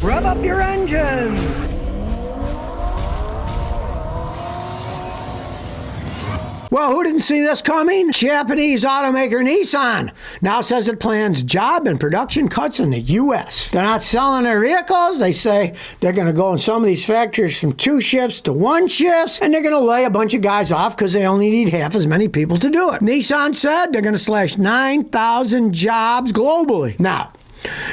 Rev up your engines! Well, who didn't see this coming? Japanese automaker Nissan now says it plans job and production cuts in the U.S. They're not selling their vehicles. They say they're going to go in some of these factories from 2 shifts to 1 shift, and they're going to lay a bunch of guys off because they only need half as many people to do it. Nissan said they're going to slash 9,000 jobs globally. Now,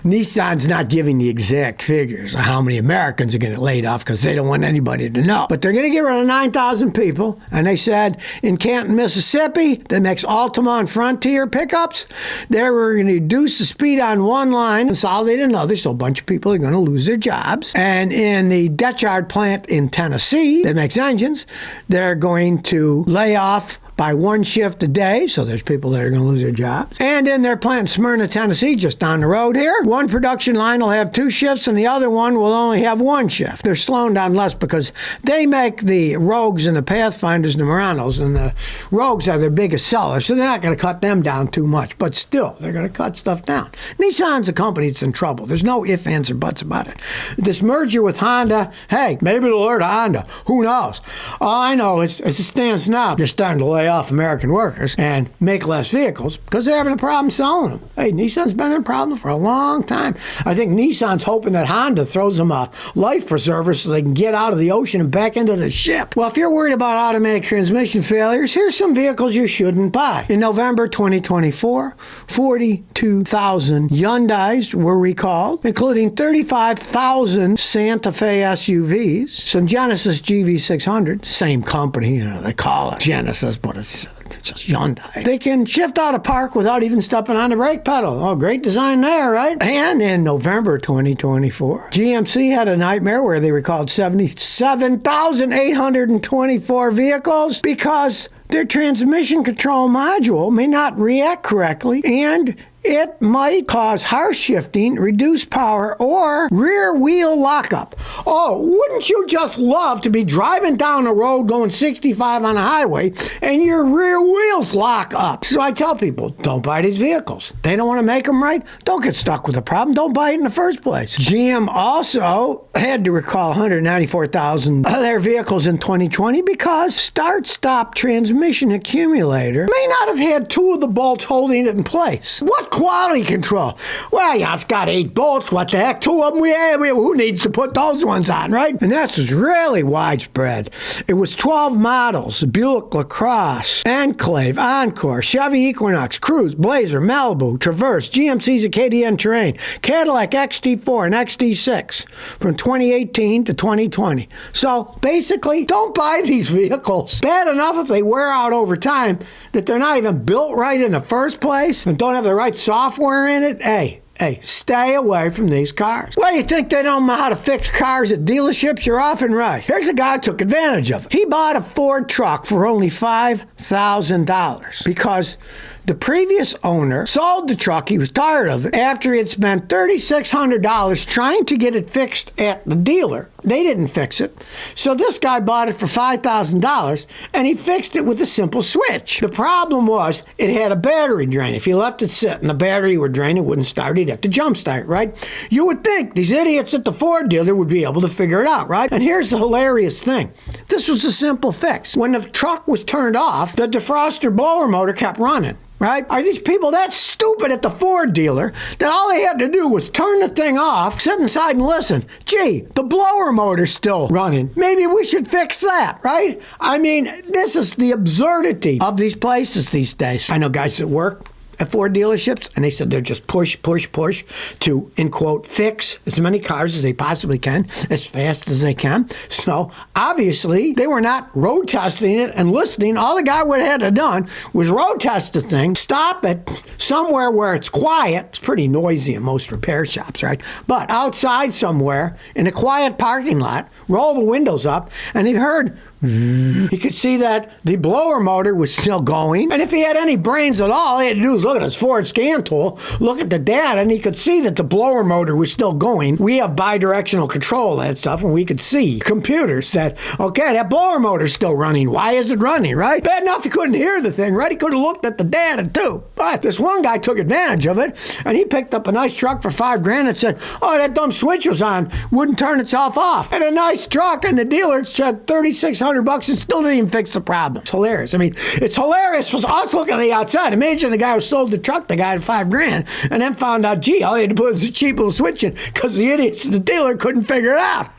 Nissan's not giving the exact figures of how many Americans are going to get laid off because they don't want anybody to know. But they're going to get rid of 9,000 people. And they said in Canton, Mississippi, that makes Altima and Frontier pickups, they were going to reduce the speed on one line, consolidate another, so a bunch of people are going to lose their jobs. And in the Dechard plant in Tennessee that makes engines, they're going to lay off by 1 shift a day, so there's people that are going to lose their jobs. And in their plant in Smyrna, Tennessee, just down the road here, one production line will have 2 shifts and the other one will only have 1 shift. They're slowing down less because they make the Rogues and the Pathfinders and the Muranos, and the Rogues are their biggest sellers, so they're not going to cut them down too much, but still, they're going to cut stuff down. Nissan's a company that's in trouble. There's no ifs, ands, or buts about it. This merger with Honda, hey, maybe it'll hurt Honda. Who knows? All I know is, as it stands now, they're starting to lay off American workers and make less vehicles because they're having a problem selling them. Hey, Nissan's been in a problem for a long time. I think Nissan's hoping that Honda throws them a life preserver so they can get out of the ocean and back into the ship. Well, if you're worried about automatic transmission failures, here's some vehicles you shouldn't buy. In November 2024, 42,000 Hyundais were recalled, including 35,000 Santa Fe SUVs, some Genesis GV600, same company, they call it Genesis, but it's just Hyundai. They can shift out of park without even stepping on the brake pedal. Oh, great design there, right? And in November 2024, GMC had a nightmare where they recalled 77,824 vehicles because their transmission control module may not react correctly, and it might cause harsh shifting, reduced power, or rear wheel lockup. Oh, wouldn't you just love to be driving down the road going 65 on a highway and your rear wheels lock up? So I tell people, don't buy these vehicles. They don't want to make them right. Don't get stuck with a problem. Don't buy it in the first place. GM also had to recall 194,000 of their vehicles in 2020 because start-stop transmission accumulator may not have had 2 of the bolts holding it in place. What quality control? Well, yeah, it's got 8 bolts. What the heck? 2 of them we have. Who needs to put those ones on, right? And that was really widespread. It was 12 models: Buick LaCrosse, Enclave, Encore, Chevy Equinox, Cruze, Blazer, Malibu, Traverse, GMC's Acadia and Terrain, Cadillac XT4 and XT6 from 2018 to 2020. So basically, don't buy these vehicles. Bad enough if they wear out over time that they're not even built right in the first place and don't have the right software in it. Hey, stay away from these cars. Well, you think they don't know how to fix cars at dealerships? You're often right. Here's a guy who took advantage of it. He bought a Ford truck for only $5,000 because the previous owner sold the truck. He was tired of it after he had spent $3,600 trying to get it fixed at the dealer. They didn't fix it. So this guy bought it for $5,000 and he fixed it with a simple switch. The problem was it had a battery drain. If you left it sit and the battery would drain, it wouldn't start. He'd have to jump start, right? You would think these idiots at the Ford dealer would be able to figure it out, right? And here's the hilarious thing. This was a simple fix. When the truck was turned off, the defroster blower motor kept running. Right? Are these people that stupid at the Ford dealer that all they had to do was turn the thing off, sit inside and listen? Gee, the blower motor's still running. Maybe we should fix that, right? I mean, this is the absurdity of these places these days. I know guys that work at Ford dealerships, and they said they're just push to, in quote, fix as many cars as they possibly can, as fast as they can. So, obviously, they were not road testing it and listening. All the guy would have had to done was road test the thing, stop it somewhere where it's quiet. It's pretty noisy in most repair shops, right? But outside somewhere, in a quiet parking lot, roll the windows up, and he heard He could see that the blower motor was still going. And if he had any brains at all he had to do was look at his Ford scan tool, look at the data, and he could see that the blower motor was still going. We have bidirectional control of that stuff, and we could see computers that, okay, that blower motor's still running. Why is it running, right? Bad enough he couldn't hear the thing, right? He could have looked at the data too. But this one guy took advantage of it, and he picked up a nice truck for $5,000 and said, oh, that dumb switch was on, wouldn't turn itself off. And a nice truck, and the dealer said $3,600 and still didn't even fix the problem. It's hilarious. I mean, it's hilarious for us looking at the outside. Imagine the guy who sold the truck, the guy at $5,000, and then found out, gee, all he had to put was a cheap little switch in because the idiots at the dealer couldn't figure it out.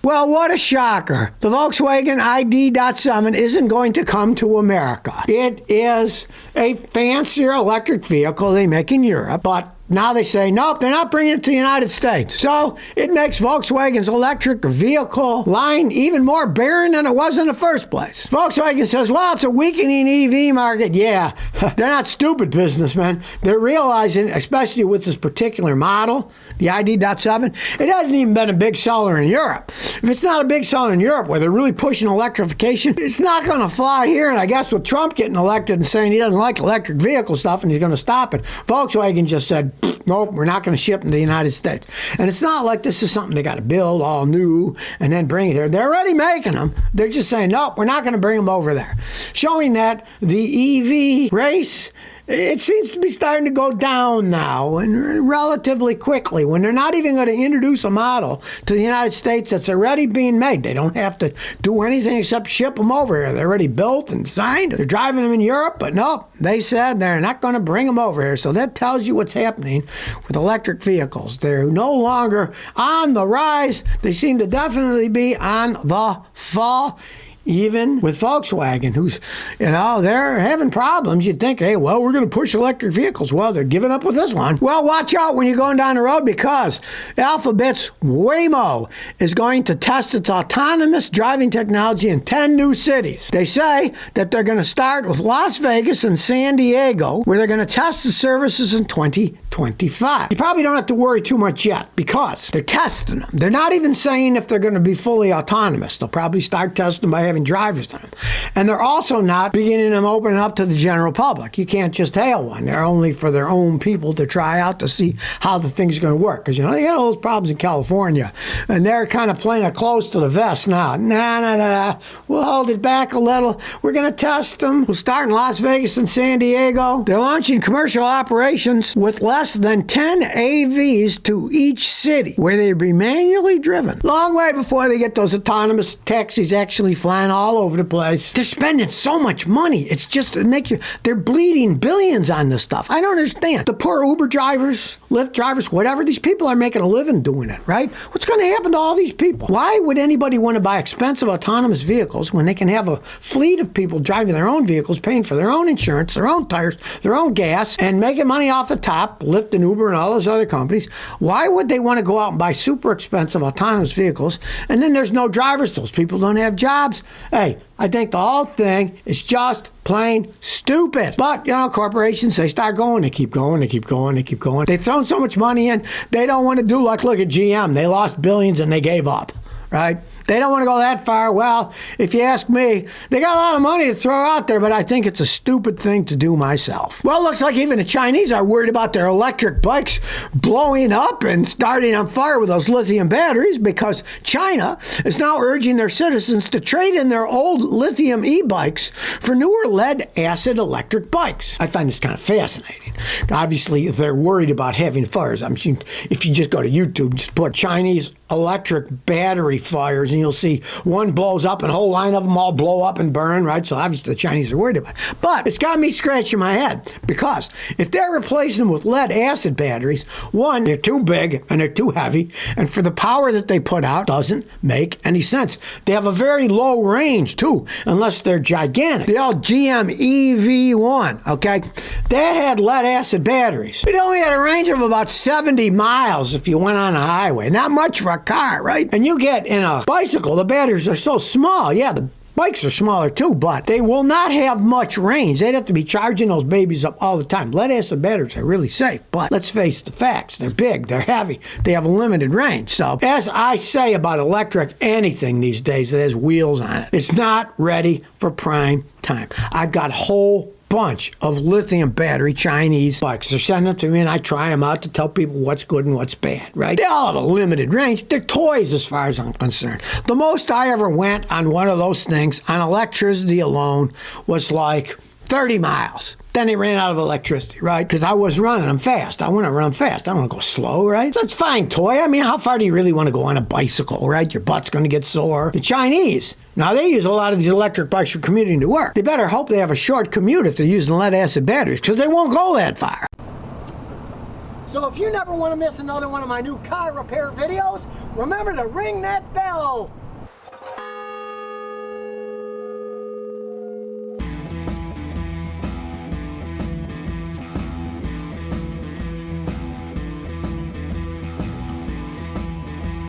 Well, what a shocker. The Volkswagen ID.7 isn't going to come to America. It is a fancier electric vehicle they make in Europe, but now they say, nope, they're not bringing it to the United States. So it makes Volkswagen's electric vehicle line even more barren than it was in the first place. Volkswagen says, well, it's a weakening EV market. Yeah, they're not stupid businessmen. They're realizing, especially with this particular model, the ID.7, it hasn't even been a big seller in Europe. If it's not a big seller in Europe where they're really pushing electrification, it's not going to fly here. And I guess with Trump getting elected and saying he doesn't like electric vehicle stuff and he's going to stop it, Volkswagen just said, nope, we're not going to ship them to the United States. And it's not like this is something they got to build all new and then bring it here. They're already making them. They're just saying, nope, we're not going to bring them over there. Showing that the EV race, it seems to be starting to go down now and relatively quickly when they're not even going to introduce a model to the United States that's already being made. They don't have to do anything except ship them over here. They're already built and designed. They're driving them in Europe, but nope, they said they're not going to bring them over here. So that tells you what's happening with electric vehicles. They're no longer on the rise. They seem to definitely be on the fall. Even with Volkswagen, who's, they're having problems. You'd think, hey, well, we're going to push electric vehicles. Well, they're giving up with this one. Well, watch out when you're going down the road because Alphabet's Waymo is going to test its autonomous driving technology in 10 new cities. They say that they're going to start with Las Vegas and San Diego, where they're going to test the services in 2025. You probably don't have to worry too much yet because they're testing them. They're not even saying if they're going to be fully autonomous. They'll probably start testing by having drivers in them. And they're also not beginning them opening up to the general public. You can't just hail one. They're only for their own people to try out to see how the thing's going to work. Because, they had all those problems in California. And they're kind of playing it close to the vest now. Nah. We'll hold it back a little. We're going to test them. We'll start in Las Vegas and San Diego. They're launching commercial operations with less than 10 AVs to each city where they'll be manually driven. Long way before they get those autonomous taxis actually flying all over the place. They're spending so much money. It's just to make you, they're bleeding billions on this stuff. I don't understand. The poor Uber drivers, Lyft drivers, whatever, these people are making a living doing it, right? What's going to happen to all these people? Why would anybody want to buy expensive autonomous vehicles when they can have a fleet of people driving their own vehicles, paying for their own insurance, their own tires, their own gas, and making money off the top, Lyft and Uber and all those other companies? Why would they want to go out and buy super expensive autonomous vehicles and then there's no drivers? Those people don't have jobs. Hey, I think the whole thing is just plain stupid. But, corporations, they start going, they keep going. They've thrown so much money in, they don't want to do look at GM. They lost billions and they gave up, right? They don't want to go that far. Well, if you ask me, they got a lot of money to throw out there, but I think it's a stupid thing to do myself. Well, it looks like even the Chinese are worried about their electric bikes blowing up and starting on fire with those lithium batteries because China is now urging their citizens to trade in their old lithium e-bikes for newer lead-acid electric bikes. I find this kind of fascinating. Obviously, they're worried about having fires. I mean, if you just go to YouTube, just put Chinese electric battery fires, and you'll see one blows up and a whole line of them all blow up and burn, right? So obviously the Chinese are worried about it. But it's got me scratching my head because if they're replacing them with lead acid batteries, one, they're too big and they're too heavy, and for the power that they put out doesn't make any sense. They have a very low range too, unless they're gigantic. The old GM EV1, okay, that had lead acid batteries. It only had a range of about 70 miles if you went on a highway. Not much for a car, right? And you get in a bicycle, the batteries are so small. Yeah, the Bikes are smaller too, but they will not have much range. They'd have to be charging those babies up all the time. Lead-acid batteries are really safe, but let's face the facts. They're big, they're heavy, they have a limited range. So, as I say about electric anything these days that has wheels on it, it's not ready for prime time. I've got whole bunch of lithium battery Chinese bikes. They're sending them to me and I try them out to tell people what's good and what's bad, right? They all have a limited range. They're toys as far as I'm concerned. The most I ever went on one of those things on electricity alone was like 30 miles. Then they ran out of electricity, right? Because I was running them fast. I want to run fast. I don't want to go slow, right? That's fine, toy. I mean, how far do you really want to go on a bicycle, right? Your butt's going to get sore. The Chinese, now they use a lot of these electric bikes for commuting to work. They better hope they have a short commute if they're using lead-acid batteries, because they won't go that far. So if you never want to miss another one of my new car repair videos, remember to ring that bell.